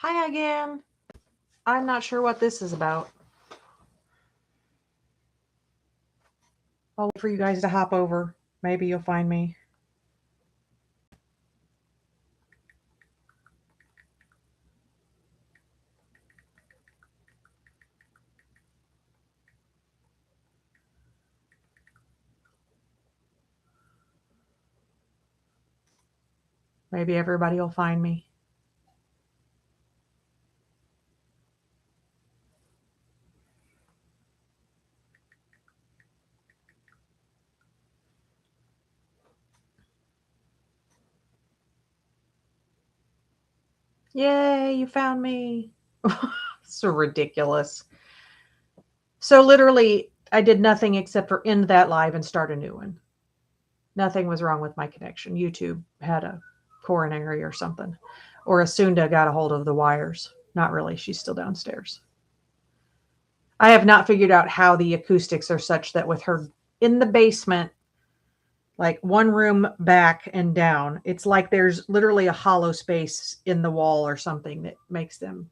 Hi again. I'm not sure what this is about. I'll wait for you guys to hop over. Maybe you'll find me. Maybe everybody will find me. Yay, you found me. So ridiculous. So literally, I did nothing except for end that live and start a new one. Nothing was wrong with my connection. YouTube had a coronary or something. Or Asunda got a hold of the wires. Not really. She's still downstairs. I have not figured out how the acoustics are such that with her in the basement, like one room back and down, it's like there's literally a hollow space in the wall or something that makes them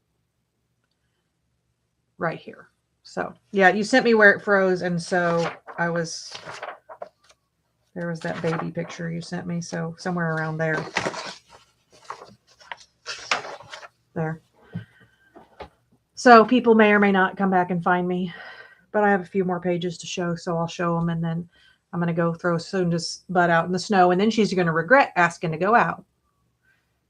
right here. So, yeah, you sent me where it froze. And so there was that baby picture you sent me. So, somewhere around there. There. So, people may or may not come back and find me. But I have a few more pages to show. So, I'll show them and then I'm going to go throw Sunda's butt out in the snow. And then she's going to regret asking to go out.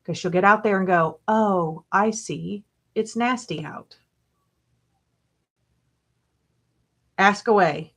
Because she'll get out there and go, oh, I see. It's nasty out. Ask away.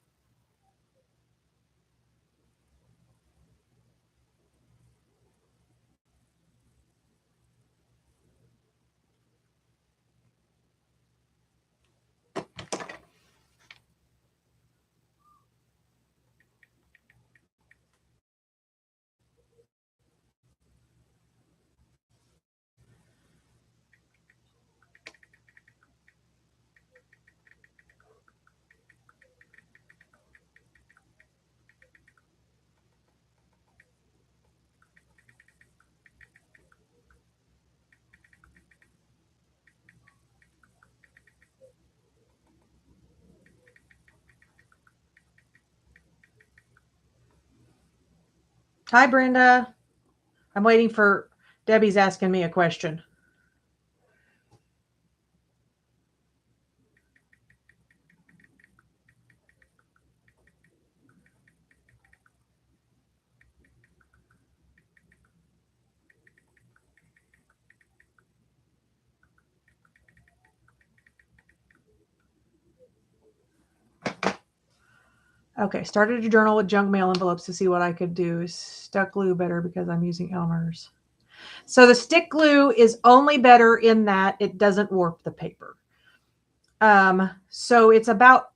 Hi, Brenda. I'm waiting for Debbie's asking me a question. Okay, started a journal with junk mail envelopes to see what I could do. Stuck glue better because I'm using Elmer's. So the stick glue is only better in that it doesn't warp the paper. So it's about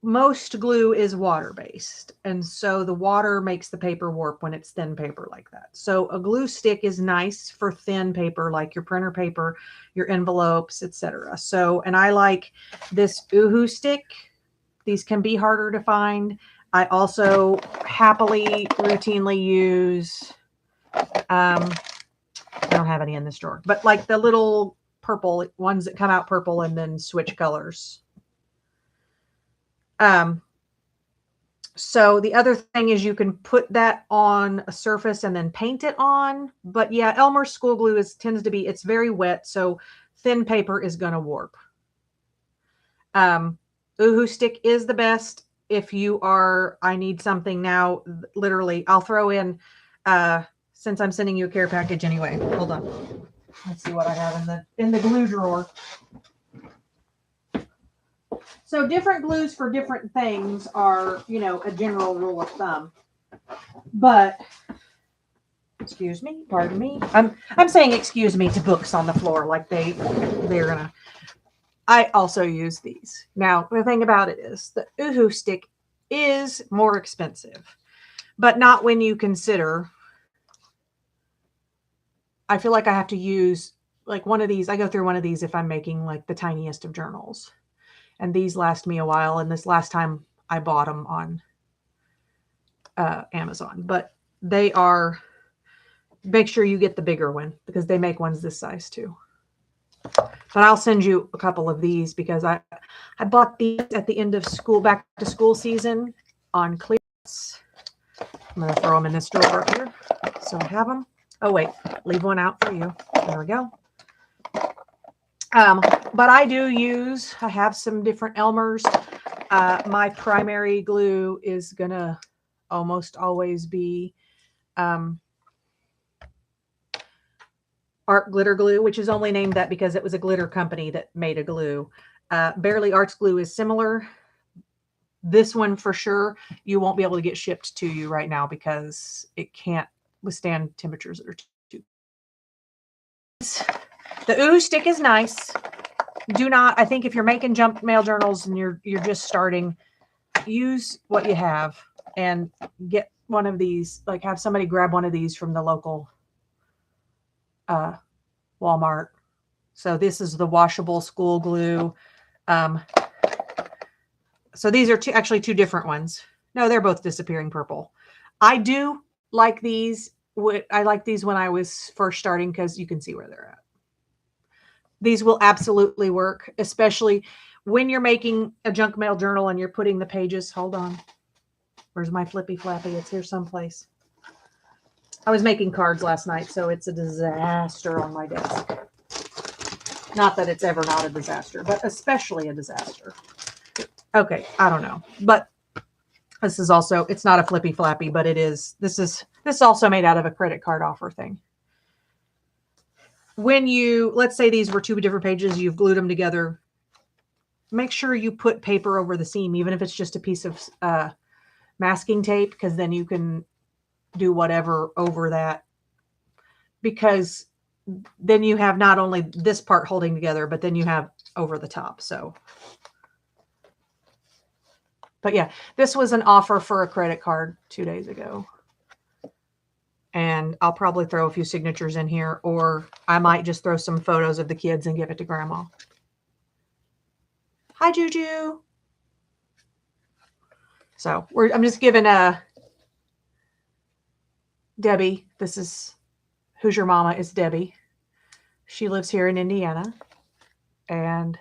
most glue is water based. And so the water makes the paper warp when it's thin paper like that. So a glue stick is nice for thin paper like your printer paper, your envelopes, etc. So, and I like this Oohoo stick. These can be harder to find. I also happily routinely use I don't have any in this drawer, but like the little purple ones that come out purple and then switch colors. So the other thing is you can put that on a surface and then paint it on. But yeah, Elmer's school glue tends to be, it's very wet. So thin paper is going to warp. Oohoo stick is the best if you are, I need something now, literally, I'll throw in, since I'm sending you a care package anyway. Hold on. Let's see what I have in the glue drawer. So different glues for different things are, a general rule of thumb. But excuse me, pardon me. I'm saying excuse me to books on the floor like they're gonna. I also use these. Now the thing about it is the Oohoo stick is more expensive, but not when you consider. I feel like I have to use like one of these. I go through one of these if I'm making like the tiniest of journals, and these last me a while. And this last time I bought them on Amazon, but they are. Make sure you get the bigger one because they make ones this size too. But I'll send you a couple of these because I bought these at the end of school, back to school season on clearance. I'm going to throw them in this drawer here. So I have them. Oh, wait, leave one out for you. There we go. But I do use, I have some different Elmer's. My primary glue is going to almost always be Art Glitter Glue, which is only named that because it was a glitter company that made a glue. Bearly Arts Glue is similar. This one for sure, you won't be able to get shipped to you right now because it can't withstand temperatures that are too. The Ooh Stick is nice. Do not, I think if you're making junk mail journals and you're just starting, use what you have and get one of these, like have somebody grab one of these from the local Walmart. So this is the washable school glue. So these are actually two different ones. No, they're both disappearing purple. I do like these. I like these when I was first starting because you can see where they're at. These will absolutely work, especially when you're making a junk mail journal and you're putting the pages. Hold on. Where's my flippy flappy? It's here someplace. I was making cards last night, so it's a disaster on my desk. Not that it's ever not a disaster, but especially a disaster. Okay, I don't know. But this is also, it's not a flippy flappy, but it is, this is also made out of a credit card offer thing. When you, let's say these were two different pages, you've glued them together, make sure you put paper over the seam, even if it's just a piece of masking tape, because then you can do whatever over that. Because then you have not only this part holding together, but then you have over the top. So, but yeah, this was an offer for a credit card 2 days ago. And I'll probably throw a few signatures in here, or I might just throw some photos of the kids and give it to Grandma. Hi, Juju. So I'm just giving Debbie. This is Who's Your Mama is Debbie. She lives here in Indiana, and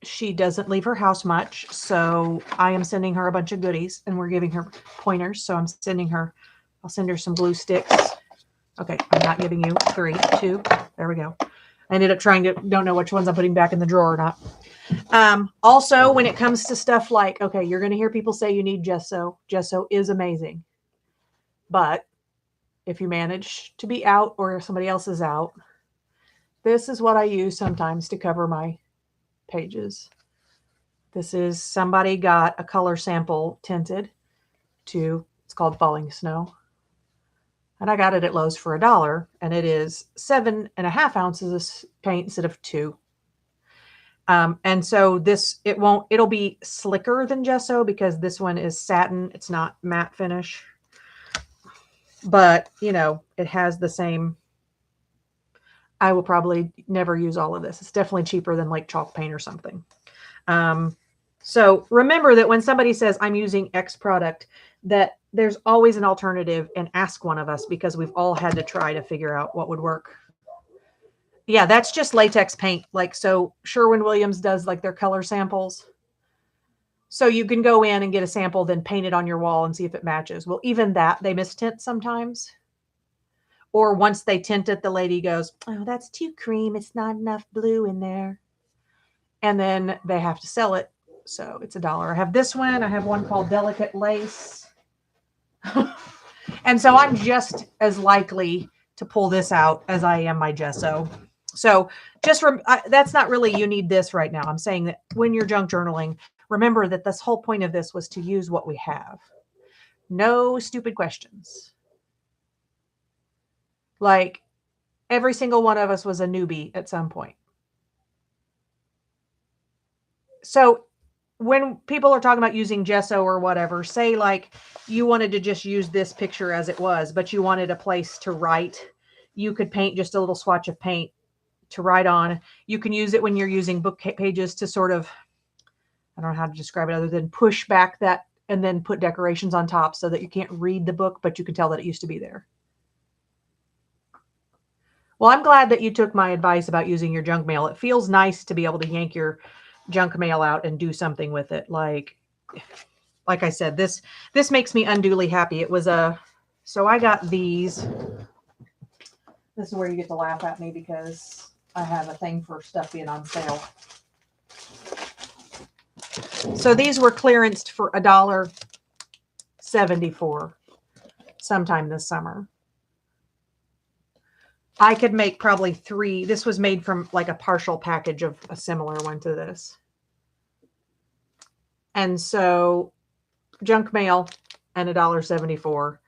she doesn't leave her house much. So I am sending her a bunch of goodies, and we're giving her pointers. So I'll send her some glue sticks. Okay, I'm not giving you 3, 2. There we go. I ended up don't know which ones I'm putting back in the drawer or not. Also, when it comes to stuff like, okay, you're going to hear people say you need gesso. Gesso is amazing. But if you manage to be out or if somebody else is out, this is what I use sometimes to cover my pages. This is, somebody got a color sample tinted it's called Falling Snow. And I got it at Lowe's for $1, and it is 7.5 ounces of paint instead of 2. And so it'll be slicker than gesso because this one is satin. It's not matte finish, but it has the same. I will probably never use all of this. It's definitely cheaper than like chalk paint or something. So remember that when somebody says I'm using X product, that there's always an alternative, and ask one of us because we've all had to try to figure out what would work. Yeah, that's just latex paint. Like, so Sherwin-Williams does like their color samples. So you can go in and get a sample, then paint it on your wall and see if it matches. Well, even that, they mistint sometimes. Or once they tint it, the lady goes, oh, that's too cream. It's not enough blue in there. And then they have to sell it. So it's $1. I have this one. I have one called Delicate Lace. And so I'm just as likely to pull this out as I am my gesso. So that's not really, you need this right now. I'm saying that when you're junk journaling, remember that this whole point of this was to use what we have. No stupid questions. Like, every single one of us was a newbie at some point. So when people are talking about using gesso or whatever, say like you wanted to just use this picture as it was, but you wanted a place to write, you could paint just a little swatch of paint to write on. You can use it when you're using book pages to sort of, I don't know how to describe it other than push back that and then put decorations on top so that you can't read the book, but you can tell that it used to be there. Well, I'm glad that you took my advice about using your junk mail. It feels nice to be able to yank your junk mail out and do something with it. Like I said, this makes me unduly happy. It was so I got these. This is where you get to laugh at me because I have a thing for stuff being on sale. So these were clearanced for $1.74 sometime this summer. I could make probably 3. This was made from like a partial package of a similar one to this. And so junk mail and $1.74.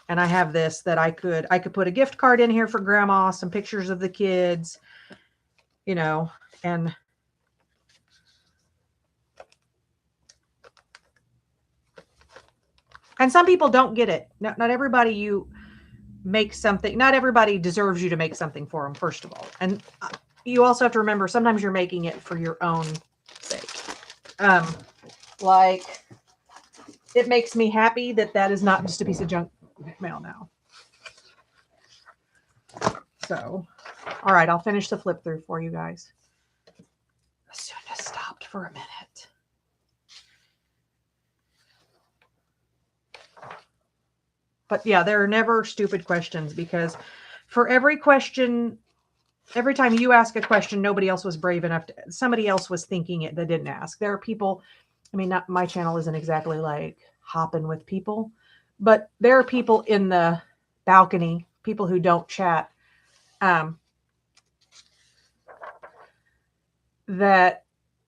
And I have this that I could put a gift card in here for grandma, some pictures of the kids, you know, and some people don't get it. Not everybody you make something, not everybody deserves you to make something for them, first of all. And you also have to remember, sometimes you're making it for your own sake. Like, it makes me happy that is not just a piece of junk mail now. So, all right, I'll finish the flip through for you guys. I soon just stopped for a minute. But yeah, there are never stupid questions, because for every question, every time you ask a question, nobody else was brave enough to, somebody else was thinking it that didn't ask. There are people, I mean, not my channel isn't exactly like hopping with people, but there are people in the balcony, people who don't chat, that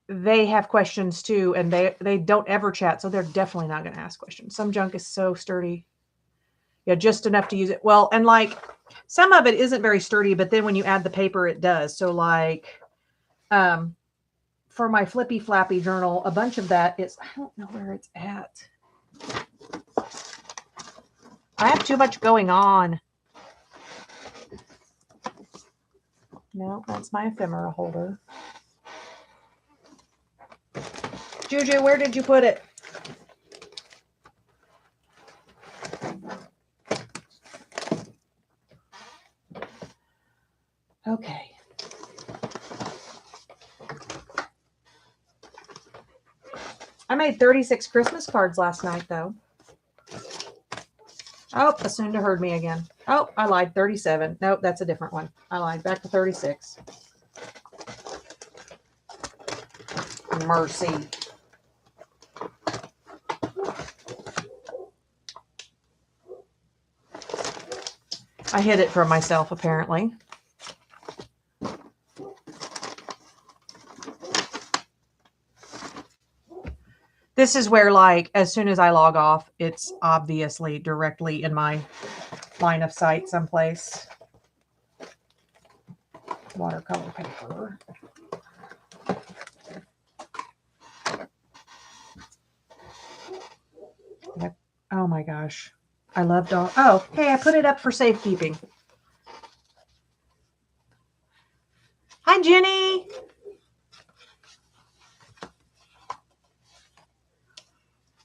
they have questions too, and they don't ever chat, so they're definitely not going to ask questions. Some junk is so sturdy. Yeah, just enough to use it. Well, and like some of it isn't very sturdy, but then when you add the paper, it does. So like for my Flippy Flappy journal, a bunch of that is, I don't know where it's at. I have too much going on. No, that's my ephemera holder. Juju, where did you put it? Okay. I made 36 Christmas cards last night, though. Oh, Asunda heard me again. Oh, I lied. 37. Nope, that's a different one. I lied. Back to 36. Mercy. I hid it from myself, apparently. This is where, like, as soon as I log off, it's obviously directly in my line of sight someplace. Watercolor paper. Oh my gosh. I love dog. Oh, hey, I put it up for safekeeping. Hi, Jenny.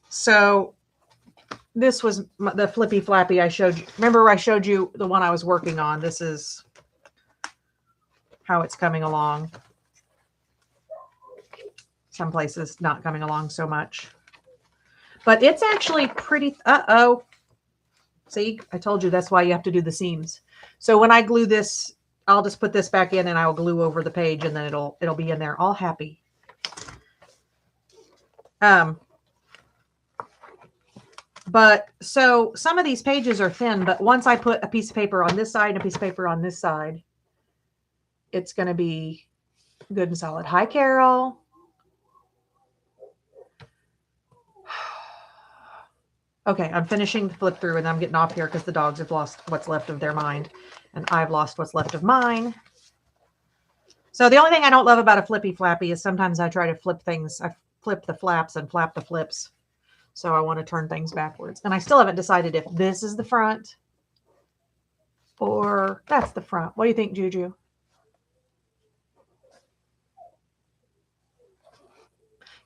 So this was the Flippy Flappy I showed you. Remember I showed you the one I was working on. This is how it's coming along. Some places not coming along so much. But it's actually pretty... Uh-oh. See, I told you that's why you have to do the seams. So when I glue this, I'll just put this back in and I'll glue over the page, and then it'll be in there all happy. But so some of these pages are thin, but once I put a piece of paper on this side and a piece of paper on this side, it's going to be good and solid. Hi, Carol. Okay, I'm finishing the flip through, and I'm getting off here because the dogs have lost what's left of their mind, and I've lost what's left of mine. So the only thing I don't love about a Flippy Flappy is sometimes I try to flip things. I flip the flaps and flap the flips. So I want to turn things backwards. And I still haven't decided if this is the front or that's the front. What do you think, Juju?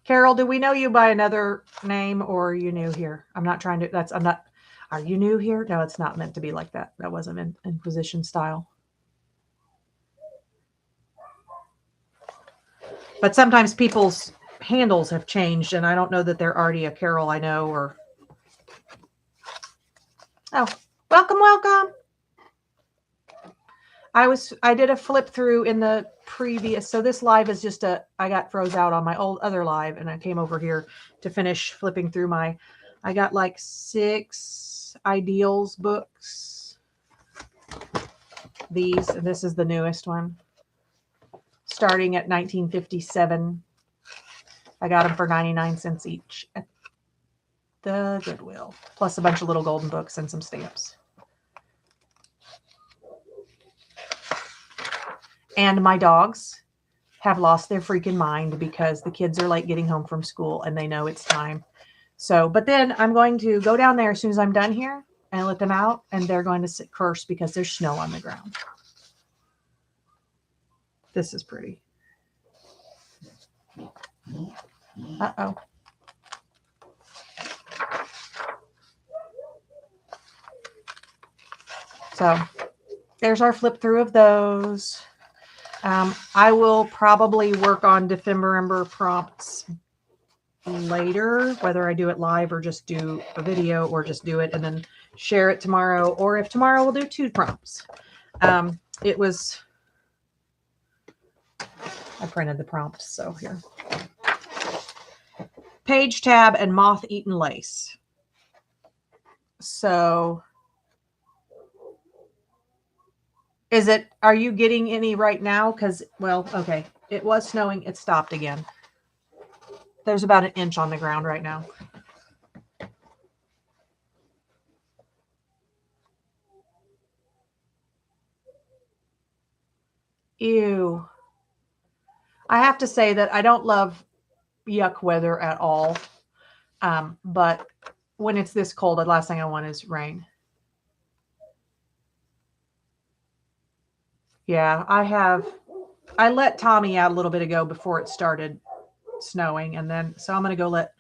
Carol, do we know you by another name, or are you new here? I'm not trying to, are you new here? No, it's not meant to be like that. That wasn't in Inquisition style. But sometimes people's handles have changed, and I don't know that they're already a Carol I know or. Oh, welcome. I did a flip through in the previous, so this live is just I got froze out on my other live, and I came over here to finish flipping through I got like 6 Ideals books. This is the newest one, starting at 1957. I got them for 99 cents each at the Goodwill, plus a bunch of little golden books and some stamps. And my dogs have lost their freaking mind because the kids are like getting home from school and they know it's time. So, but then I'm going to go down there as soon as I'm done here and let them out, and they're going to sit curse because there's snow on the ground. This is pretty. Uh-oh. So there's our flip through of those. I will probably work on December prompts later, whether I do it live or just do a video or just do it and then share it tomorrow. Or if tomorrow we'll do 2 prompts. It was, I printed the prompts, so here. Page tab and moth-eaten lace. So are you getting any right now? Because, well, okay, it was snowing. It stopped again. There's about 1 inch on the ground right now. Ew. I have to say that I don't love yuck weather at all. But when it's this cold, the last thing I want is rain. Yeah, I let Tommy out a little bit ago before it started snowing. And then, so I'm going to go let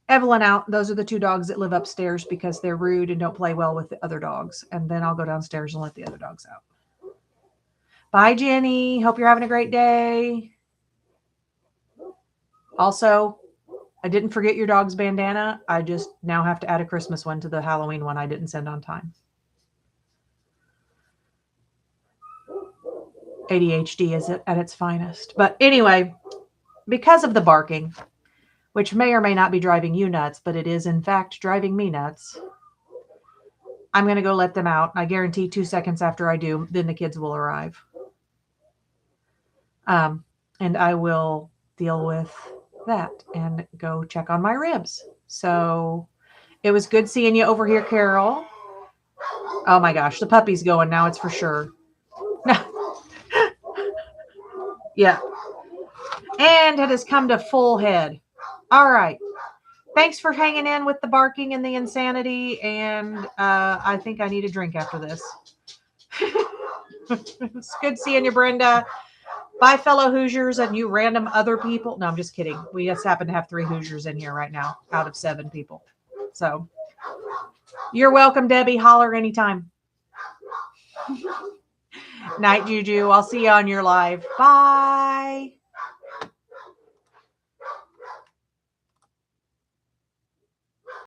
Evelyn out. Those are the 2 dogs that live upstairs because they're rude and don't play well with the other dogs. And then I'll go downstairs and let the other dogs out. Bye, Jenny. Hope you're having a great day. Also, I didn't forget your dog's bandana. I just now have to add a Christmas one to the Halloween one I didn't send on time. ADHD is at its finest. But anyway, because of the barking, which may or may not be driving you nuts, but it is in fact driving me nuts, I'm going to go let them out. I guarantee 2 seconds after I do, then the kids will arrive. And I will deal with that and go check on my ribs. So it was good seeing you over here, Carol. Oh my gosh, the puppy's going now. It's for sure. Yeah. And it has come to full head. All right. Thanks for hanging in with the barking and the insanity. And I think I need a drink after this. It's good seeing you, Brenda. Bye, fellow Hoosiers and you random other people. No, I'm just kidding. We just happen to have 3 Hoosiers in here right now out of 7 people. So you're welcome, Debbie. Holler anytime. Night, Juju. I'll see you on your live. Bye.